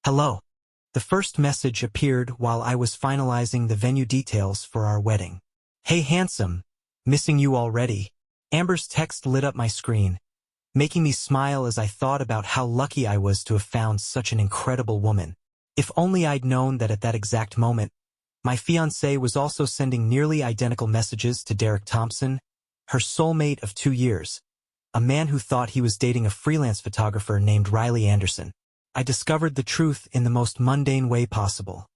Hello. The first message appeared while I was finalizing the venue details for our wedding. Hey handsome, missing you already. Amber's text lit up my screen, making me smile as I thought about how lucky I was to have found such an incredible woman. If only I'd known that at that exact moment, my fiancée was also sending nearly identical messages to Derek Thompson, her soulmate of 2 years, a man who thought he was dating a freelance photographer named Riley Anderson. I discovered the truth in the most mundane way possible.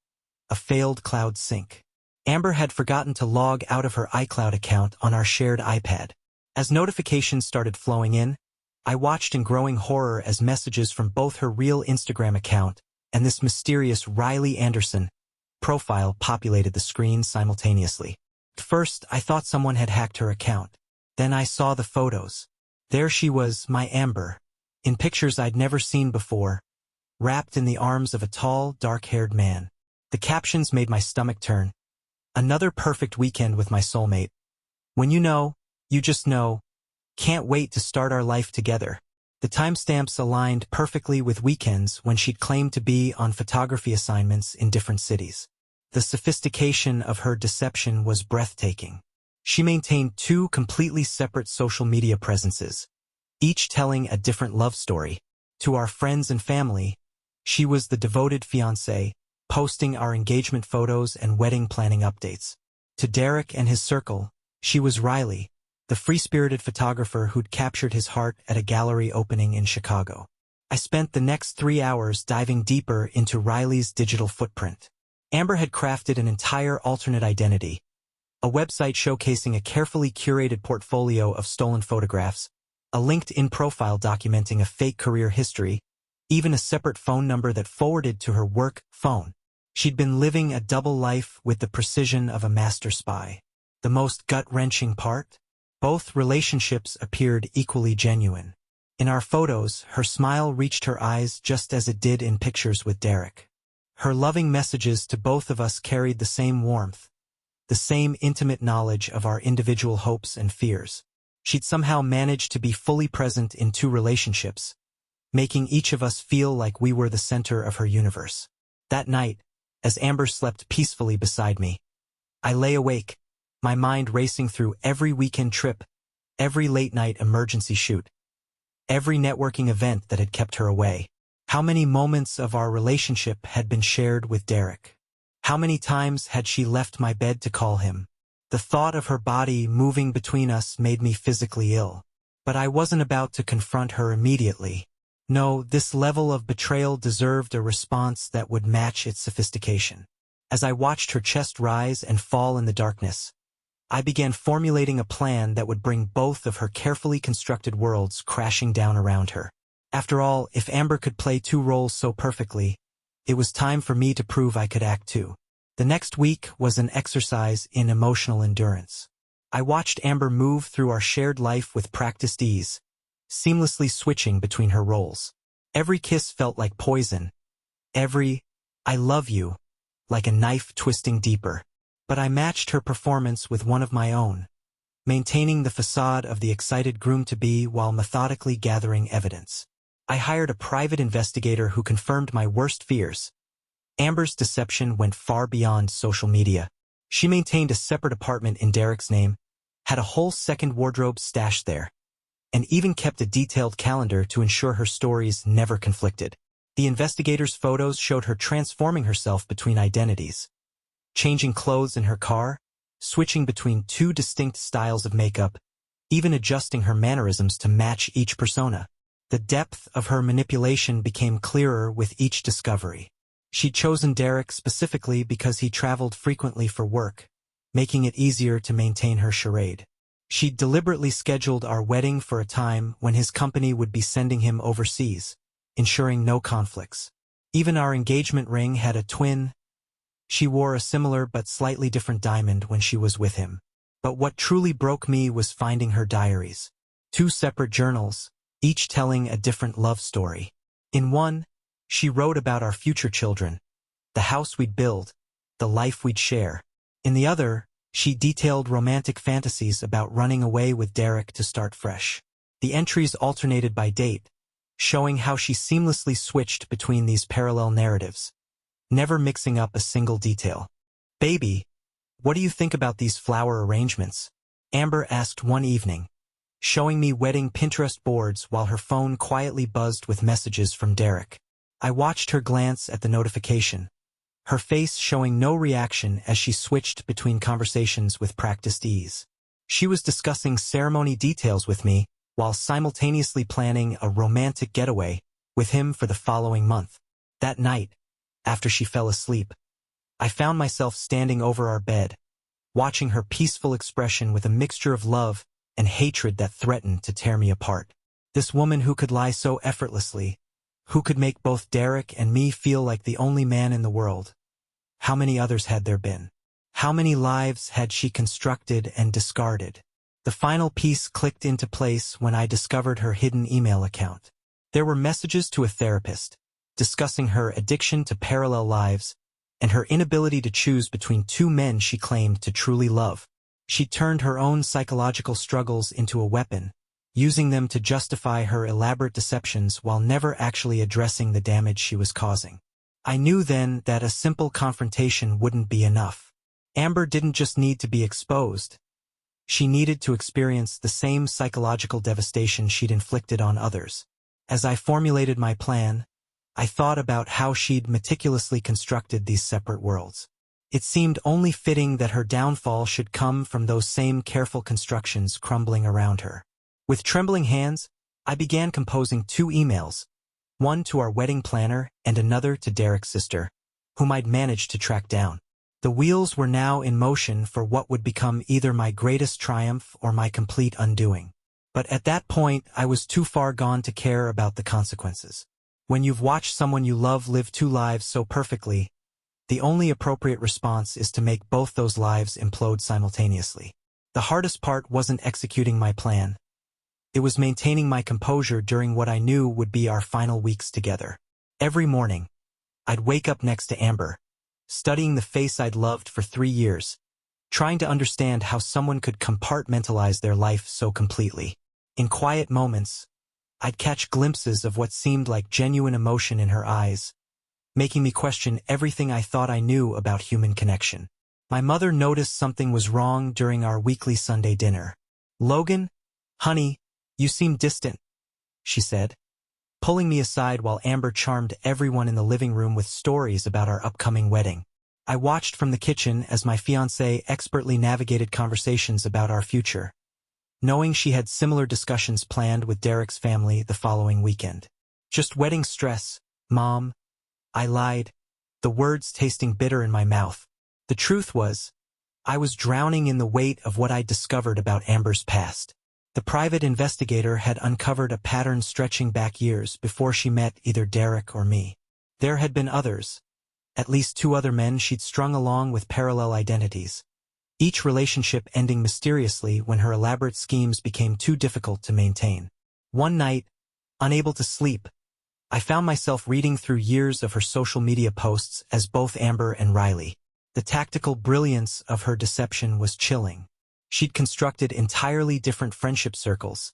A failed cloud sync. Amber had forgotten to log out of her iCloud account on our shared iPad. As notifications started flowing in, I watched in growing horror as messages from both her real Instagram account and this mysterious Riley Anderson profile populated the screen simultaneously. At first, I thought someone had hacked her account. Then I saw the photos. There she was, my Amber, in pictures I'd never seen before, wrapped in the arms of a tall, dark-haired man. The captions made my stomach turn. Another perfect weekend with my soulmate. When you know, you just know. Can't wait to start our life together. The timestamps aligned perfectly with weekends when she'd claimed to be on photography assignments in different cities. The sophistication of her deception was breathtaking. She maintained 2 completely separate social media presences, each telling a different love story. To our friends and family, she was the devoted fiancée, posting our engagement photos and wedding planning updates. To Derek and his circle, she was Riley, the free-spirited photographer who'd captured his heart at a gallery opening in Chicago. I spent the next 3 hours diving deeper into Riley's digital footprint. Amber had crafted an entire alternate identity, a website showcasing a carefully curated portfolio of stolen photographs, a LinkedIn profile documenting a fake career history, even a separate phone number that forwarded to her work phone. She'd been living a double life with the precision of a master spy. The most gut-wrenching part? Both relationships appeared equally genuine. In our photos, her smile reached her eyes just as it did in pictures with Derek. Her loving messages to both of us carried the same warmth, the same intimate knowledge of our individual hopes and fears. She'd somehow managed to be fully present in 2 relationships, making each of us feel like we were the center of her universe. That night, as Amber slept peacefully beside me, I lay awake, my mind racing through every weekend trip, every late-night emergency shoot, every networking event that had kept her away. How many moments of our relationship had been shared with Derek? How many times had she left my bed to call him? The thought of her body moving between us made me physically ill. But I wasn't about to confront her immediately. No, this level of betrayal deserved a response that would match its sophistication. As I watched her chest rise and fall in the darkness, I began formulating a plan that would bring both of her carefully constructed worlds crashing down around her. After all, if Amber could play 2 roles so perfectly, it was time for me to prove I could act too. The next week was an exercise in emotional endurance. I watched Amber move through our shared life with practiced ease, seamlessly switching between her roles. Every kiss felt like poison. Every "I love you" like a knife twisting deeper. But I matched her performance with one of my own, maintaining the facade of the excited groom-to-be while methodically gathering evidence. I hired a private investigator who confirmed my worst fears. Amber's deception went far beyond social media. She maintained a separate apartment in Derek's name, had a whole second wardrobe stashed there, and even kept a detailed calendar to ensure her stories never conflicted. The investigator's photos showed her transforming herself between identities, changing clothes in her car, switching between 2 distinct styles of makeup, even adjusting her mannerisms to match each persona. The depth of her manipulation became clearer with each discovery. She'd chosen Derek specifically because he traveled frequently for work, making it easier to maintain her charade. She'd deliberately scheduled our wedding for a time when his company would be sending him overseas, ensuring no conflicts. Even our engagement ring had a twin. She wore a similar but slightly different diamond when she was with him. But what truly broke me was finding her diaries. 2 separate journals, each telling a different love story. In one, she wrote about our future children, the house we'd build, the life we'd share. In the other, she detailed romantic fantasies about running away with Derek to start fresh. The entries alternated by date, showing how she seamlessly switched between these parallel narratives, never mixing up a single detail. "Baby, what do you think about these flower arrangements?" Amber asked one evening, showing me wedding Pinterest boards while her phone quietly buzzed with messages from Derek. I watched her glance at the notification, her face showing no reaction as she switched between conversations with practiced ease. She was discussing ceremony details with me while simultaneously planning a romantic getaway with him for the following month. That night, after she fell asleep, I found myself standing over our bed, watching her peaceful expression with a mixture of love and hatred that threatened to tear me apart. This woman who could lie so effortlessly, who could make both Derek and me feel like the only man in the world. How many others had there been? How many lives had she constructed and discarded? The final piece clicked into place when I discovered her hidden email account. There were messages to a therapist, discussing her addiction to parallel lives and her inability to choose between two men she claimed to truly love. She turned her own psychological struggles into a weapon, using them to justify her elaborate deceptions while never actually addressing the damage she was causing. I knew then that a simple confrontation wouldn't be enough. Amber didn't just need to be exposed. She needed to experience the same psychological devastation she'd inflicted on others. As I formulated my plan, I thought about how she'd meticulously constructed these separate worlds. It seemed only fitting that her downfall should come from those same careful constructions crumbling around her. With trembling hands, I began composing 2 emails, one to our wedding planner and another to Derek's sister, whom I'd managed to track down. The wheels were now in motion for what would become either my greatest triumph or my complete undoing. But at that point, I was too far gone to care about the consequences. When you've watched someone you love live 2 lives so perfectly, the only appropriate response is to make both those lives implode simultaneously. The hardest part wasn't executing my plan. It was maintaining my composure during what I knew would be our final weeks together. Every morning, I'd wake up next to Amber, studying the face I'd loved for 3 years, trying to understand how someone could compartmentalize their life so completely. In quiet moments, I'd catch glimpses of what seemed like genuine emotion in her eyes, making me question everything I thought I knew about human connection. My mother noticed something was wrong during our weekly Sunday dinner. "Logan, honey, you seem distant," she said, pulling me aside while Amber charmed everyone in the living room with stories about our upcoming wedding. I watched from the kitchen as my fiancée expertly navigated conversations about our future, knowing she had similar discussions planned with Derek's family the following weekend. "Just wedding stress, Mom," I lied, the words tasting bitter in my mouth. The truth was, I was drowning in the weight of what I'd discovered about Amber's past. The private investigator had uncovered a pattern stretching back years before she met either Derek or me. There had been others, at least 2 other men she'd strung along with parallel identities, each relationship ending mysteriously when her elaborate schemes became too difficult to maintain. One night, unable to sleep, I found myself reading through years of her social media posts as both Amber and Riley. The tactical brilliance of her deception was chilling. She'd constructed entirely different friendship circles,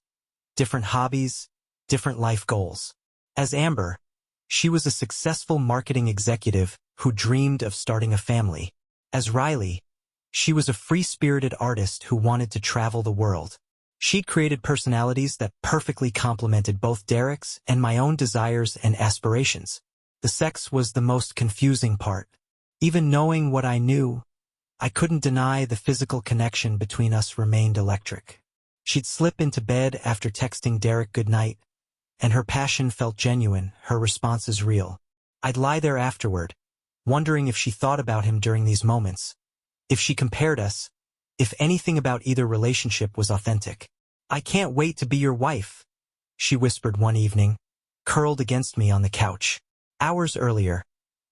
different hobbies, different life goals. As Amber, she was a successful marketing executive who dreamed of starting a family. As Riley, she was a free-spirited artist who wanted to travel the world. She'd created personalities that perfectly complemented both Derek's and my own desires and aspirations. The sex was the most confusing part. Even knowing what I knew, I couldn't deny the physical connection between us remained electric. She'd slip into bed after texting Derek goodnight, and her passion felt genuine, her responses real. I'd lie there afterward, wondering if she thought about him during these moments, if she compared us, if anything about either relationship was authentic. "I can't wait to be your wife," she whispered one evening, curled against me on the couch. Hours earlier,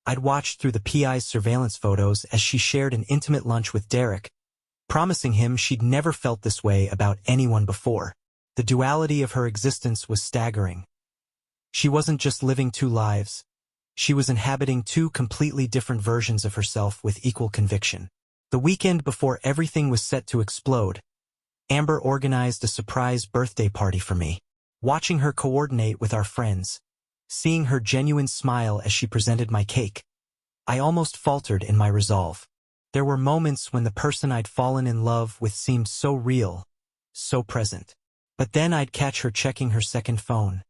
I'd watched through the PI's surveillance photos as she shared an intimate lunch with Derek, promising him she'd never felt this way about anyone before. The duality of her existence was staggering. She wasn't just living 2 lives. She was inhabiting 2 completely different versions of herself with equal conviction. The weekend before everything was set to explode, Amber organized a surprise birthday party for me. Watching her coordinate with our friends, seeing her genuine smile as she presented my cake, I almost faltered in my resolve. There were moments when the person I'd fallen in love with seemed so real, so present. But then I'd catch her checking her second phone,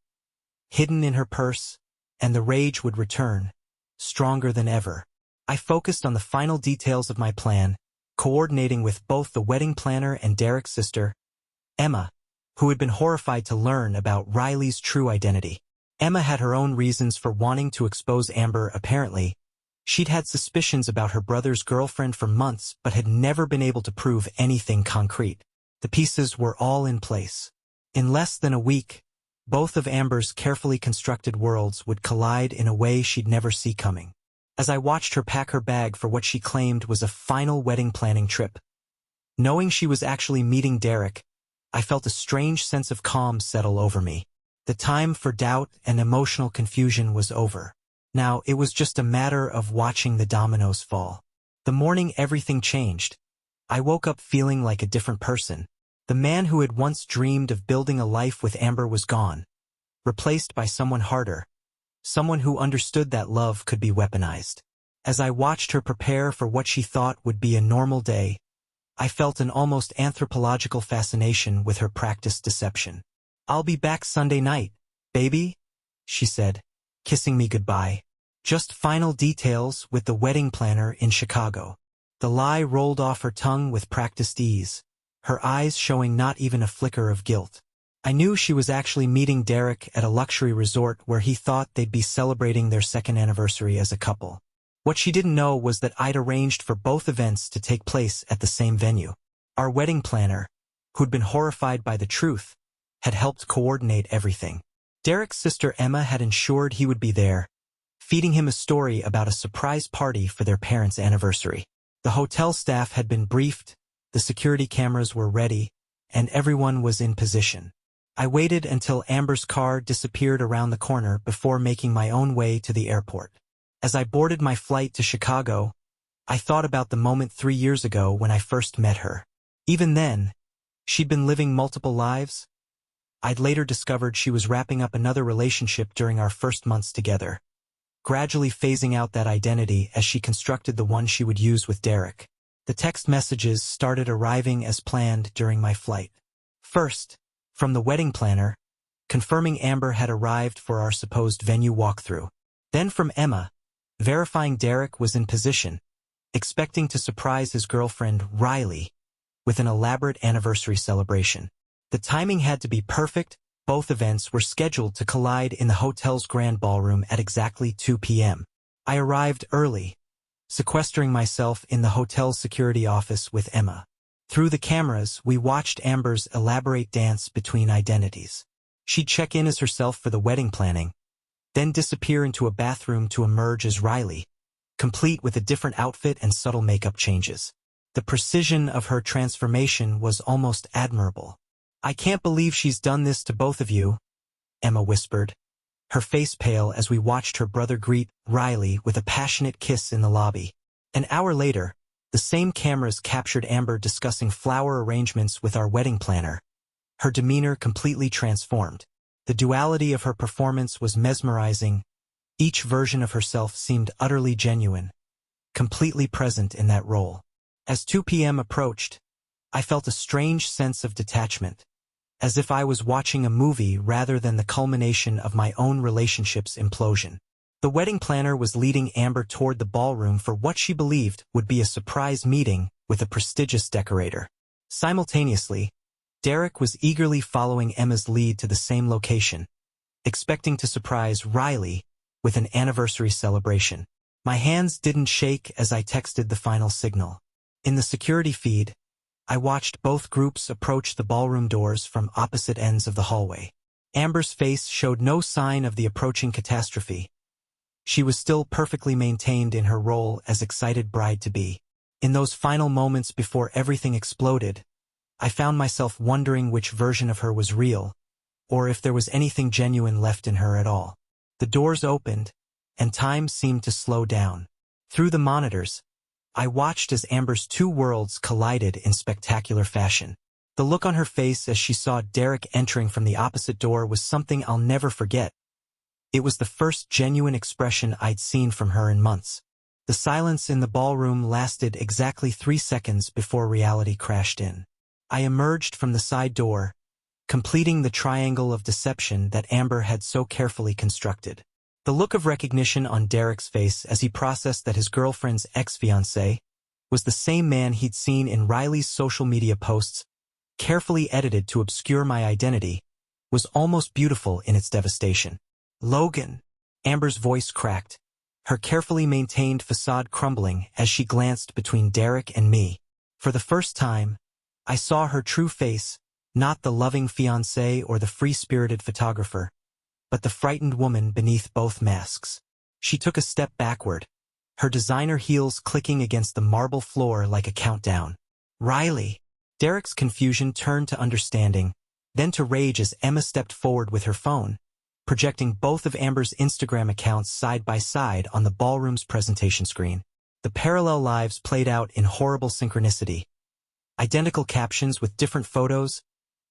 hidden in her purse, and the rage would return, stronger than ever. I focused on the final details of my plan, coordinating with both the wedding planner and Derek's sister, Emma, who had been horrified to learn about Riley's true identity. Emma had her own reasons for wanting to expose Amber. Apparently, she'd had suspicions about her brother's girlfriend for months but had never been able to prove anything concrete. The pieces were all in place. In less than a week, both of Amber's carefully constructed worlds would collide in a way she'd never see coming. As I watched her pack her bag for what she claimed was a final wedding planning trip, knowing she was actually meeting Derek, I felt a strange sense of calm settle over me. The time for doubt and emotional confusion was over. Now it was just a matter of watching the dominoes fall. The morning everything changed. I woke up feeling like a different person. The man who had once dreamed of building a life with Amber was gone, replaced by someone harder, someone who understood that love could be weaponized. As I watched her prepare for what she thought would be a normal day, I felt an almost anthropological fascination with her practiced deception. "I'll be back Sunday night, baby," she said, kissing me goodbye. Just final details with the wedding planner in Chicago. The lie rolled off her tongue with practiced ease, her eyes showing not even a flicker of guilt. I knew she was actually meeting Derek at a luxury resort where he thought they'd be celebrating their second anniversary as a couple. What she didn't know was that I'd arranged for both events to take place at the same venue. Our wedding planner, who'd been horrified by the truth, had helped coordinate everything. Derek's sister Emma had ensured he would be there, feeding him a story about a surprise party for their parents' anniversary. The hotel staff had been briefed, the security cameras were ready, and everyone was in position. I waited until Amber's car disappeared around the corner before making my own way to the airport. As I boarded my flight to Chicago, I thought about the moment 3 years ago when I first met her. Even then, she'd been living multiple lives. I'd later discovered she was wrapping up another relationship during our first months together, gradually phasing out that identity as she constructed the one she would use with Derek. The text messages started arriving as planned during my flight. First, from the wedding planner, confirming Amber had arrived for our supposed venue walkthrough. Then from Emma, verifying Derek was in position, expecting to surprise his girlfriend, Riley, with an elaborate anniversary celebration. The timing had to be perfect. Both events were scheduled to collide in the hotel's grand ballroom at exactly 2 p.m. I arrived early, sequestering myself in the hotel's security office with Emma. Through the cameras, we watched Amber's elaborate dance between identities. She'd check in as herself for the wedding planning, then disappear into a bathroom to emerge as Riley, complete with a different outfit and subtle makeup changes. The precision of her transformation was almost admirable. "I can't believe she's done this to both of you," Emma whispered, her face pale as we watched her brother greet Riley with a passionate kiss in the lobby. An hour later, the same cameras captured Amber discussing flower arrangements with our wedding planner, her demeanor completely transformed. The duality of her performance was mesmerizing. Each version of herself seemed utterly genuine, completely present in that role. As 2 p.m. approached, I felt a strange sense of detachment, as if I was watching a movie rather than the culmination of my own relationship's implosion. The wedding planner was leading Amber toward the ballroom for what she believed would be a surprise meeting with a prestigious decorator. Simultaneously, Derek was eagerly following Emma's lead to the same location, expecting to surprise Riley with an anniversary celebration. My hands didn't shake as I texted the final signal. In the security feed, I watched both groups approach the ballroom doors from opposite ends of the hallway. Amber's face showed no sign of the approaching catastrophe. She was still perfectly maintained in her role as excited bride-to-be. In those final moments before everything exploded, I found myself wondering which version of her was real, or if there was anything genuine left in her at all. The doors opened, and time seemed to slow down. Through the monitors, I watched as Amber's two worlds collided in spectacular fashion. The look on her face as she saw Derek entering from the opposite door was something I'll never forget. It was the first genuine expression I'd seen from her in months. The silence in the ballroom lasted exactly 3 seconds before reality crashed in. I emerged from the side door, completing the triangle of deception that Amber had so carefully constructed. The look of recognition on Derek's face as he processed that his girlfriend's ex-fiancé was the same man he'd seen in Riley's social media posts, carefully edited to obscure my identity, was almost beautiful in its devastation. "Logan," Amber's voice cracked, her carefully maintained facade crumbling as she glanced between Derek and me. For the first time, I saw her true face, not the loving fiancé or the free-spirited photographer, but the frightened woman beneath both masks. She took a step backward, her designer heels clicking against the marble floor like a countdown. "Riley." Derek's confusion turned to understanding, then to rage as Emma stepped forward with her phone, projecting both of Amber's Instagram accounts side by side on the ballroom's presentation screen. The parallel lives played out in horrible synchronicity. Identical captions with different photos,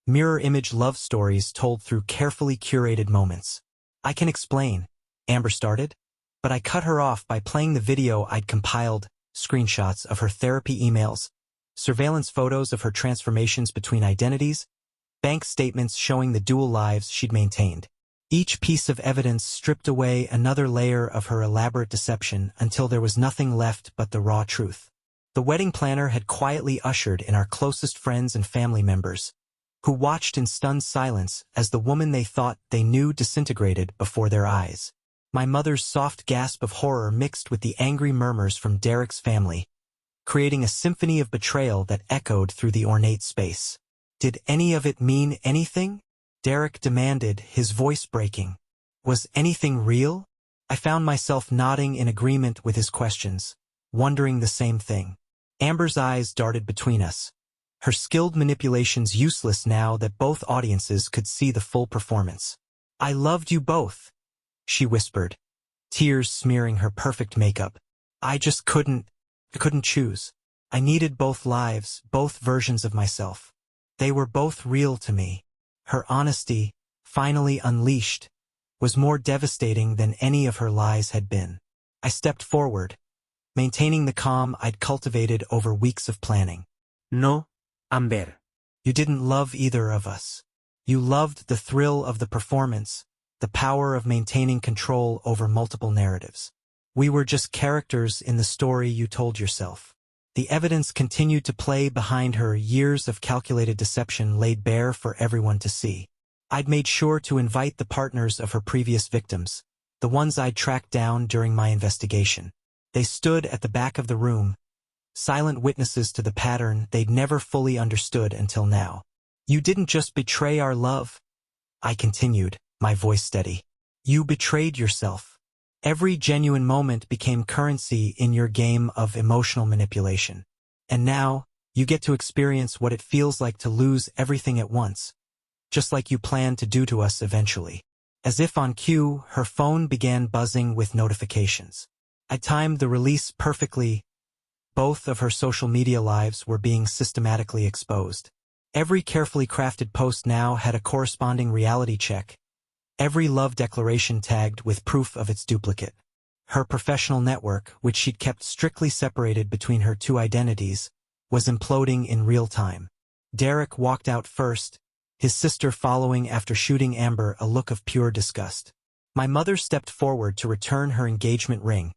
mirror image love stories told through carefully curated moments. "I can explain," Amber started, but I cut her off by playing the video I'd compiled, screenshots of her therapy emails, surveillance photos of her transformations between identities, bank statements showing the dual lives she'd maintained. Each piece of evidence stripped away another layer of her elaborate deception until there was nothing left but the raw truth. The wedding planner had quietly ushered in our closest friends and family members, who watched in stunned silence as the woman they thought they knew disintegrated before their eyes. My mother's soft gasp of horror mixed with the angry murmurs from Derek's family, creating a symphony of betrayal that echoed through the ornate space. "Did any of it mean anything?" Derek demanded, his voice breaking. "Was anything real?" I found myself nodding in agreement with his questions, wondering the same thing. Amber's eyes darted between us, her skilled manipulations useless now that both audiences could see the full performance. "I loved you both," she whispered, tears smearing her perfect makeup. "I just couldn't choose. I needed both lives, both versions of myself. They were both real to me." Her honesty, finally unleashed, was more devastating than any of her lies had been. I stepped forward, maintaining the calm I'd cultivated over weeks of planning. "No, Amber. You didn't love either of us. You loved the thrill of the performance, the power of maintaining control over multiple narratives. We were just characters in the story you told yourself." The evidence continued to play behind her, years of calculated deception laid bare for everyone to see. I'd made sure to invite the partners of her previous victims, the ones I'd tracked down during my investigation. They stood at the back of the room, silent witnesses to the pattern they'd never fully understood until now. "You didn't just betray our love," I continued, my voice steady. "You betrayed yourself. Every genuine moment became currency in your game of emotional manipulation. And now, you get to experience what it feels like to lose everything at once, just like you planned to do to us eventually." As if on cue, her phone began buzzing with notifications. I timed the release perfectly. Both of her social media lives were being systematically exposed. Every carefully crafted post now had a corresponding reality check, every love declaration tagged with proof of its duplicate. Her professional network, which she'd kept strictly separated between her two identities, was imploding in real time. Derek walked out first, his sister following after shooting Amber a look of pure disgust. My mother stepped forward to return her engagement ring,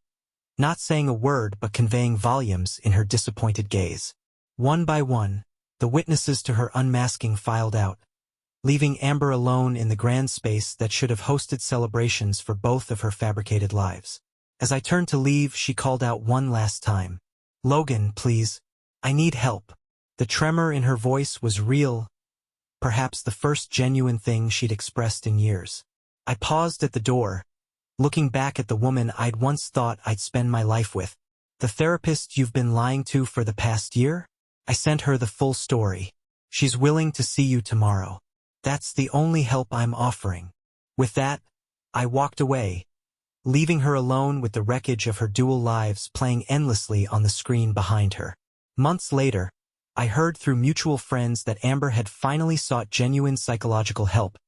not saying a word but conveying volumes in her disappointed gaze. One by one, the witnesses to her unmasking filed out, leaving Amber alone in the grand space that should have hosted celebrations for both of her fabricated lives. As I turned to leave, she called out one last time. "Logan, please. I need help." The tremor in her voice was real, perhaps the first genuine thing she'd expressed in years. I paused at the door, looking back at the woman I'd once thought I'd spend my life with. "The therapist you've been lying to for the past year?" I sent her the full story. "She's willing to see you tomorrow. That's the only help I'm offering." With that, I walked away, leaving her alone with the wreckage of her dual lives playing endlessly on the screen behind her. Months later, I heard through mutual friends that Amber had finally sought genuine psychological help,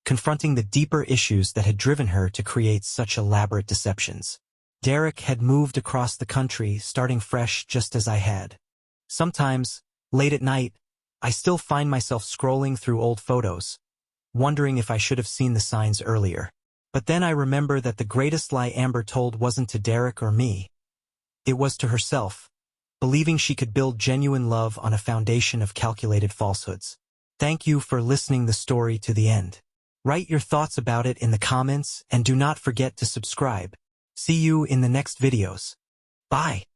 confronting the deeper issues that had driven her to create such elaborate deceptions. Derek had moved across the country, starting fresh just as I had. Sometimes, late at night, I still find myself scrolling through old photos, wondering if I should have seen the signs earlier. But then I remember that the greatest lie Amber told wasn't to Derek or me. It was to herself, believing she could build genuine love on a foundation of calculated falsehoods. Thank you for listening the story to the end. Write your thoughts about it in the comments and do not forget to subscribe. See you in the next videos. Bye.